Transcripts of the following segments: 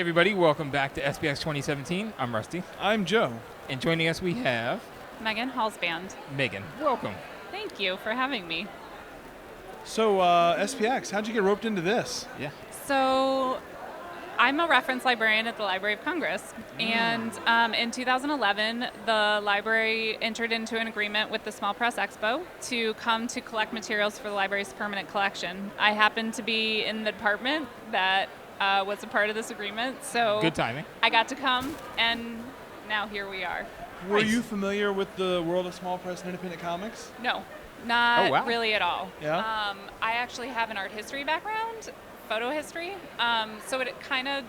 everybody, welcome back to SPX 2017. I'm Rusty. I'm Joe. And joining us we have Megan Halsband. Megan. Welcome. Thank you for having me. So, SPX, how'd you get roped into this? Yeah. So, I'm a reference librarian at the Library of Congress. And in 2011, the library entered into an agreement with the Small Press Expo to come to collect materials for the library's permanent collection. I happened to be in the department that was a part of this agreement, so Good timing. I got to come, and now here we are. Were Nice. you familiar with the world of small press and independent comics? No, not Oh, wow. really at all. Yeah? I actually have an art history background, photo history, so it kind of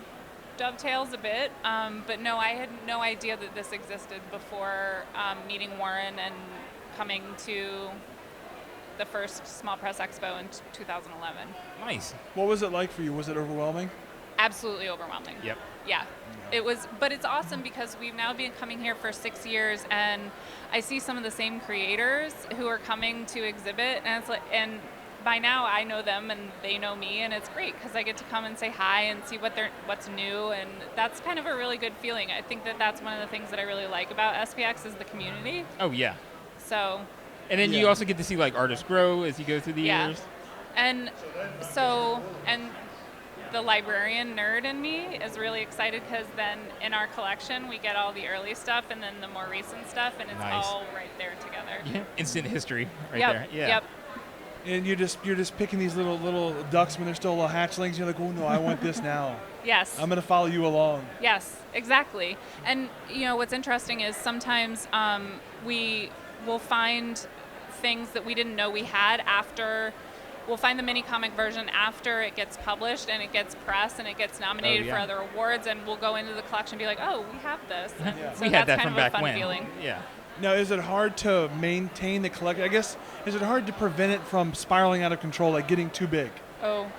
dovetails a bit. But no, I had no idea that this existed before meeting Warren and coming to the first Small Press Expo in 2011. Nice. What was it like for you? Was it overwhelming? Absolutely overwhelming. Yep. Yeah, it was, but it's awesome because we've now been coming here for 6 years, and I see some of the same creators who are coming to exhibit, and it's like, and by now I know them and they know me, and it's great because I get to come and say hi and see what's new, and that's kind of a really good feeling. I think that that's one of the things that I really like about SPX is the community. Oh, yeah. So. And then you Yeah. also get to see like artists grow as you go through the Yeah. years. And so, and the librarian nerd in me is really excited because then in our collection we get all the early stuff and then the more recent stuff, and it's Nice. all right there together. Yeah. Instant history right Yep, there. Yeah. Yep. And you're just picking these little ducks when they're still little hatchlings. You're like, oh no, I want this now. Yes. I'm gonna follow you along. Yes, exactly. And you know what's interesting is sometimes we will find things that we didn't know we had after. We'll find the mini comic version after it gets published and it gets pressed and it gets nominated for other awards, and we'll go into the collection and be like, oh, we have this. Yeah. So We that's had that kind from of a back fun when. feeling. Yeah. Now, is it hard to maintain the collection? I guess, is it hard to prevent it from spiraling out of control, like getting too big? Oh.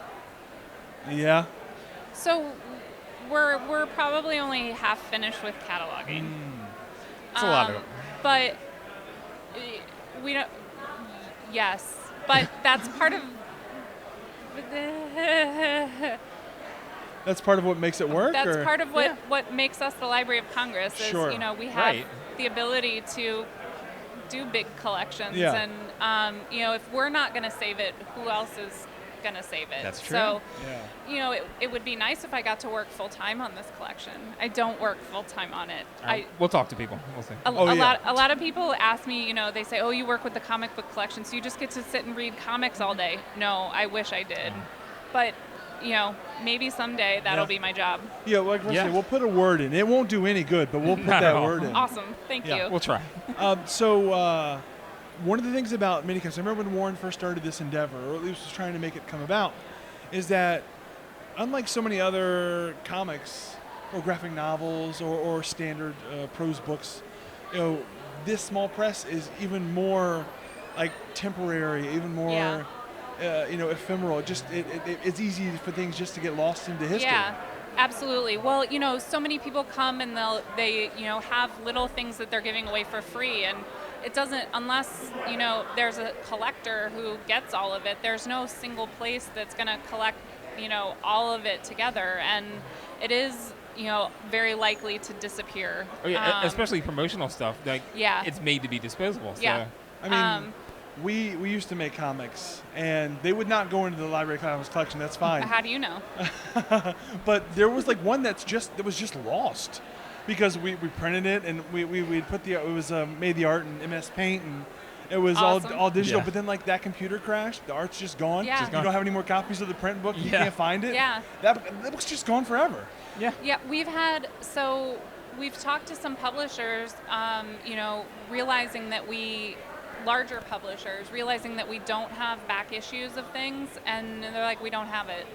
Yeah? So we're probably only half finished with cataloging. It's a lot of it. But we don't. Yes, but that's part of. That's part of what makes it work? That's or? part of what makes us the Library of Congress. Is Sure. you know we have Right. the ability to do big collections, Yeah. and you know if we're not going to save it, who else is going to save it? That's true. So. Yeah. You know, it would be nice if I got to work full-time on this collection. I don't work full-time on it. We'll talk to people. We'll see. A yeah. lot of people ask me, you know, they say, oh, you work with the comic book collection, so you just get to sit and read comics all day. No, I wish I did. But, you know, maybe someday that'll Yeah. be my job. Yeah, like I Yeah. said, we'll put a word in. It won't do any good, but we'll put Not that at all. word in. Awesome. Thank Yeah. you. We'll try. So one of the things about minicomics, I remember when Warren first started this endeavor, or at least was trying to make it come about, is that unlike so many other comics or graphic novels or standard prose books, you know, this small press is even more like temporary, even more you know, ephemeral. It's easy for things just to get lost into history. Yeah, absolutely. Well, you know, so many people come and they you know have little things that they're giving away for free, and it doesn't, unless you know there's a collector who gets all of it. There's no single place that's going to collect you know all of it together, and it is you know very likely to disappear. Oh, yeah. Especially promotional stuff. Like, Yeah. it's made to be disposable. So. Yeah. I mean, we used to make comics, and they would not go into the Library of Congress collection. That's fine. How do you know? But there was like one that was just lost because we printed it and we put it was made the art in MS Paint, and it was Awesome. all digital. Yeah. But then like that computer crashed, the art's just gone. Yeah. Just You gone. don't have any more copies of the print book. You Yeah. can't find it. Yeah. That book's just gone forever. Yeah. Yeah, we've talked to some publishers, you know, realizing that larger publishers, realizing that we don't have back issues of things, and they're like, we don't have it.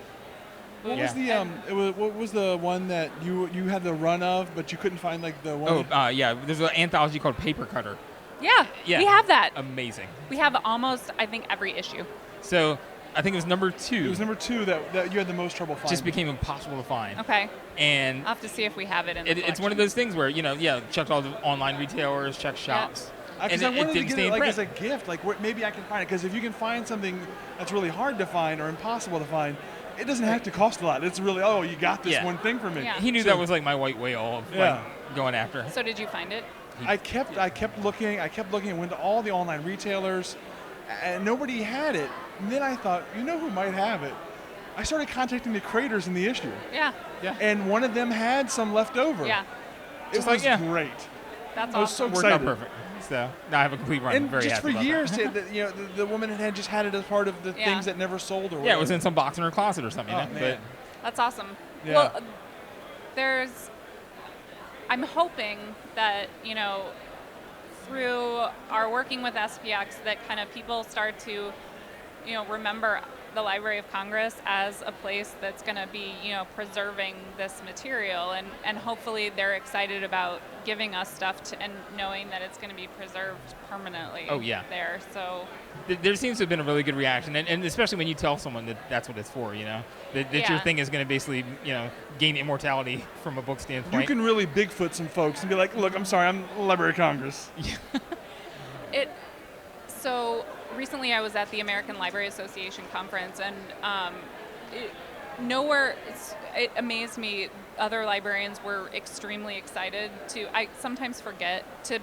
What Yeah. was the what was the one that you had the run of, but you couldn't find like the one? Yeah. There's an anthology called Paper Cutter. Yeah, Yeah. we have that. Amazing. We have almost, I think, every issue. So I think it was number 2. It was number 2 that you had the most trouble finding. Just became impossible to find. Okay, And I'll have to see if we have it in the it's one of collection. those things where, you know, checked all the online retailers, checked shops. Because And I wanted to didn't get stay it in like print. as a gift, like maybe I can find it. Because if you can find something that's really hard to find or impossible to find, it doesn't have to cost a lot. It's really, oh, you got this one thing for me. Yeah. He knew So- that was like my white whale of like, going after. So did you find it? I kept looking. I went to all the online retailers, and nobody had it. And then I thought, you know who might have it? I started contacting the creators in the issue, Yeah. Yeah. and one of them had some left over. Yeah. It Just was like, yeah. great. That's I was so awesome. Worked out excited. perfect. So now I have a complete run. And Very just happy for about years, that. the woman had just had it as part of the Yeah. things that never sold or Yeah, whatever. it was in some box in her closet or something. Oh, you know? man. That's awesome. Yeah. Well, I'm hoping that, through our working with SPX, that kind of people start to, remember the Library of Congress as a place that's going to be, preserving this material, and hopefully they're excited about giving us stuff and knowing that it's going to be preserved permanently. Oh, yeah. There. So There seems to have been a really good reaction, and especially when you tell someone that that's what it's for, that your Yeah. thing is going to basically, gain immortality from a book standpoint. You can really Bigfoot some folks and be like, look, I'm sorry, I'm the Library of Congress. So recently I was at the American Library Association conference, and it amazed me. Other librarians were extremely excited I sometimes forget to,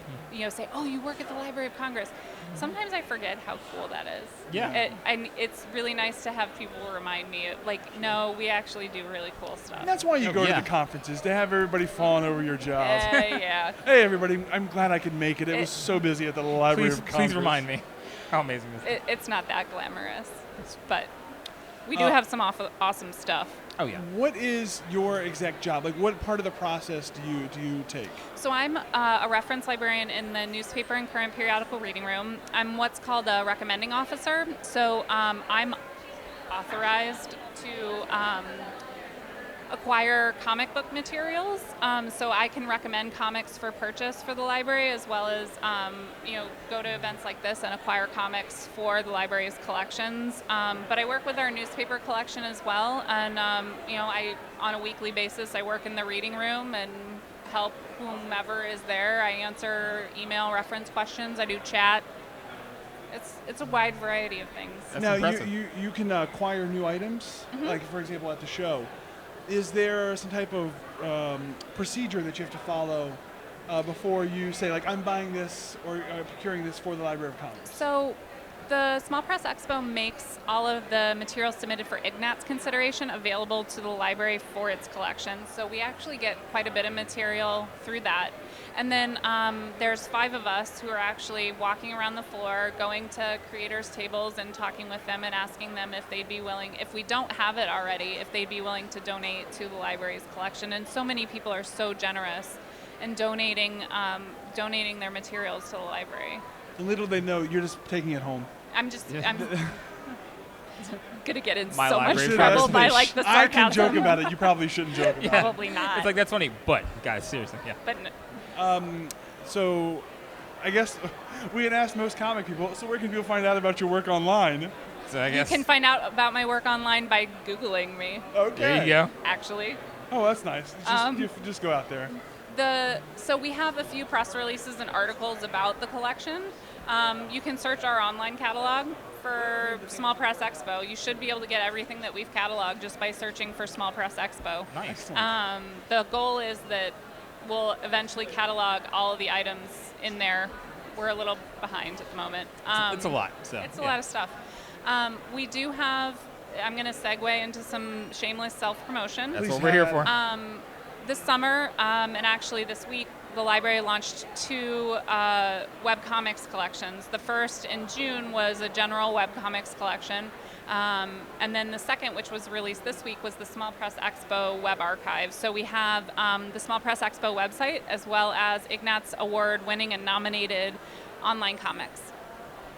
say, oh, you work at the Library of Congress. Sometimes I forget how cool that is. Yeah. And it's really nice to have people remind me, like, no, we actually do really cool stuff. And that's why you Oh, go yeah. to the conferences, to have everybody fawn over your job. Yeah. Hey, everybody, I'm glad I could make it. It was so busy at the Library of Congress. Please remind me how amazing this is. It's not that glamorous, but we do have some awesome stuff. Oh, yeah. What is your exact job? Like, what part of the process do you take? So I'm a reference librarian in the newspaper and current periodical reading room. I'm what's called a recommending officer. So I'm authorized to acquire comic book materials. So I can recommend comics for purchase for the library, as well as go to events like this and acquire comics for the library's collections. But I work with our newspaper collection as well, and I on a weekly basis I work in the reading room and help whomever is there. I answer email reference questions. I do chat. It's a wide variety of things. That's now, impressive. you can acquire new items, like, for example, at the show. Is there some type of procedure that you have to follow before you say, like, I'm buying this or procuring this for the Library of Congress? So the Small Press Expo makes all of the materials submitted for IGNAT's consideration available to the library for its collection. So we actually get quite a bit of material through that. And then there's 5 of us who are actually walking around the floor, going to creators' tables and talking with them and asking them if they'd be willing, if we don't have it already, if they'd be willing to donate to the library's collection. And so many people are so generous in donating their materials to the library. And little they know, you're just taking it home. I'm gonna get in My so much library trouble privacy. by like the I can sarcasm. joke about it. You probably shouldn't joke about it. Probably not. It's like, that's funny, but guys, seriously, yeah. But So, I guess we had asked most comic people, so where can people find out about your work online? So I you guess can find out about my work online by Googling me, Okay. there you go. actually. Oh, that's nice. Just go out there. So we have a few press releases and articles about the collection. You can search our online catalog for Small Press Expo. You should be able to get everything that we've cataloged just by searching for Small Press Expo. Nice. The goal is that we'll eventually catalog all of the items in there. We're a little behind at the moment. It's a lot. So It's a lot of stuff. We do have, I'm going to segue into some shameless self-promotion. That's Please what we're here have- for. This summer, and actually this week, the library launched 2 webcomics collections. The first in June was a general webcomics collection, and then the second, which was released this week, was the Small Press Expo web archive. So we have the Small Press Expo website, as well as IGNAT's award-winning and nominated online comics.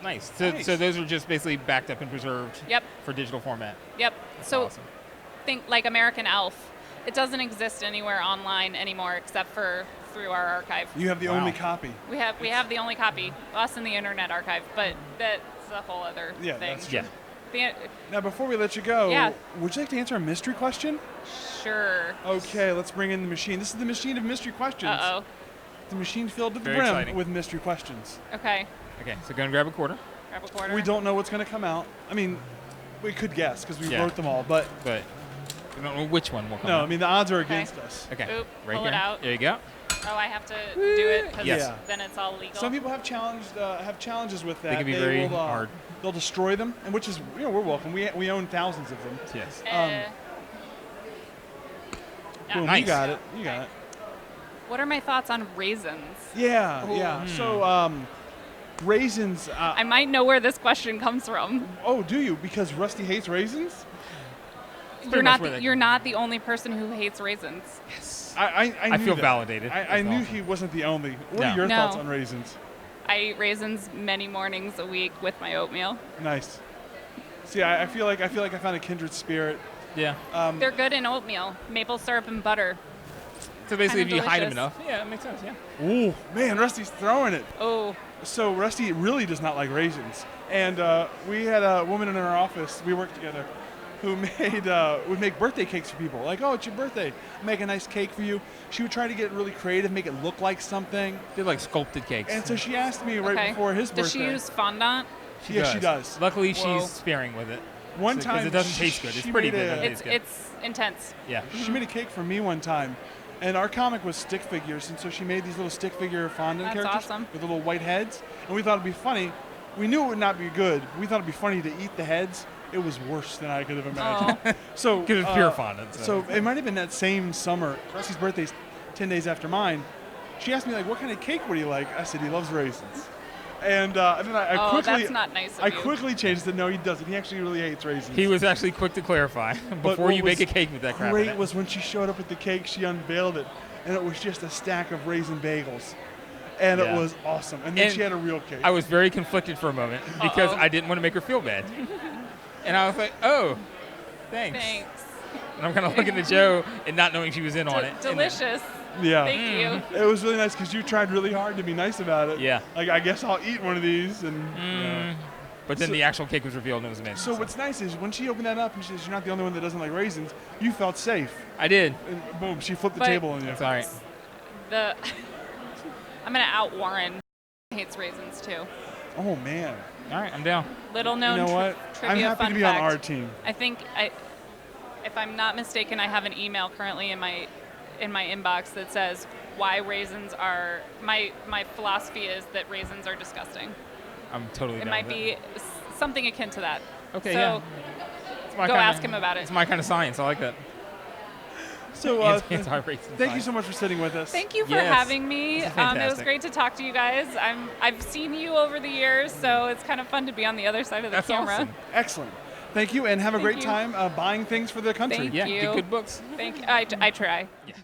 Nice. So, Nice. so those are just basically backed up and preserved Yep. for digital format. Yep. That's So awesome. think like American Elf. It doesn't exist anywhere online anymore except for through our archive. You have the Wow. only copy. We have the only copy, us and the Internet Archive, but that's a whole other Yeah, thing. that's Yeah. The, Now, before we let you go, Yeah. would you like to answer a mystery question? sure. Okay, let's bring in the machine. This is the machine of mystery questions. Uh-oh. The machine filled to the Very brim exciting. with mystery questions. Okay. Okay, so go and grab a quarter. Grab a quarter. We don't know what's going to come out. I mean, we could guess because we Yeah. wrote them all, but But I don't know which one will come No, out. I mean the odds are against us. Okay. Oop, right pull here. it out. There you go. Oh, I have to do it because Yes. then it's all legal. Some people have challenges with that. They can be very will, hard. They'll destroy them, and which is we're welcome. We own thousands of them. Yes. Boom, Nice. You got it. You got it. What are my thoughts on raisins? Yeah, yeah. So raisins. I might know where this question comes from. Oh, do you? Because Rusty hates raisins? You're much not where they you're come not the only person who hates raisins. I I knew feel that. validated. I as knew well. he wasn't the only. What No. are your No. thoughts on raisins? I eat raisins many mornings a week with my oatmeal. Nice. See, I feel like I found a kindred spirit. Yeah. They're good in oatmeal, maple syrup and butter. So basically, if kinda you hide them delicious. enough, yeah, it makes sense. Yeah. Ooh, man, Rusty's throwing it. Oh, So Rusty really does not like raisins, and we had a woman in our office. We worked together, who would make birthday cakes for people. Like, oh, it's your birthday, make a nice cake for you. She would try to get really creative, make it look like something. They're like sculpted cakes. And so she asked me right okay. before his Does birthday. she use fondant? She does. Luckily, Whoa. she's sparing with it. One Because time it doesn't she- taste good. It's she pretty made good. a- but It's good. it's intense. Yeah. She made a cake for me one time, and our comic was stick figures, and so she made these little stick figure fondant That's characters awesome. with little white heads, and we thought it'd be funny. We knew it would not be good. We thought it'd be funny to eat the heads. It was worse than I could have imagined. Oh. So Because it's pure fondant. So it might have been that same summer. Rusty's birthday's 10 days after mine. She asked me like, "What kind of cake would he like?" I said he loves raisins. And then I Oh, quickly, that's not nice of I you. quickly changed it. No, he doesn't. He actually really hates raisins. He was actually quick to clarify But before what you make a was cake with that crap. in Great it. was when she showed up with the cake. She unveiled it, and it was just a stack of raisin bagels, and Yeah. it was awesome. And then And she had a real cake. I was very conflicted for a moment because Uh-oh. I didn't want to make her feel bad, and I was like, "Oh, thanks." Thanks. And I'm kind of looking at Joe and not knowing she was in on it. And then- Delicious. yeah, Thank you. it was really nice because you tried really hard to be nice about it. Yeah. Like I guess I'll eat one of these, and But then So- the actual cake was revealed and it was amazing. so what's nice is when she opened that up and she says you're not the only one that doesn't like raisins, you felt safe. I did. And boom, she flipped the But- table on you. That's all right. The I'm gonna out Warren. Hates raisins too. Oh man, All right, I'm down. Little known you know what? trivia I'm happy fun to be fact. on our team. I think if I'm not mistaken, I have an email currently in my inbox that says why raisins are my philosophy is that raisins are disgusting. I'm totally It down might with be something akin to that. Okay, so yeah. It's my go kinda- ask him about it. It's my kind of science. I like that. So Anti-racist thank you science. so much for sitting with us. Thank you for Yes. having me. This is It was fantastic. great to talk to you guys. I've seen you over the years, so it's kind of fun to be on the other side of the That's camera. awesome. Excellent. Thank you, and have a Thank great you. time buying things for the country. Thank Yeah, you. get good books. Thank you. I try. Yeah.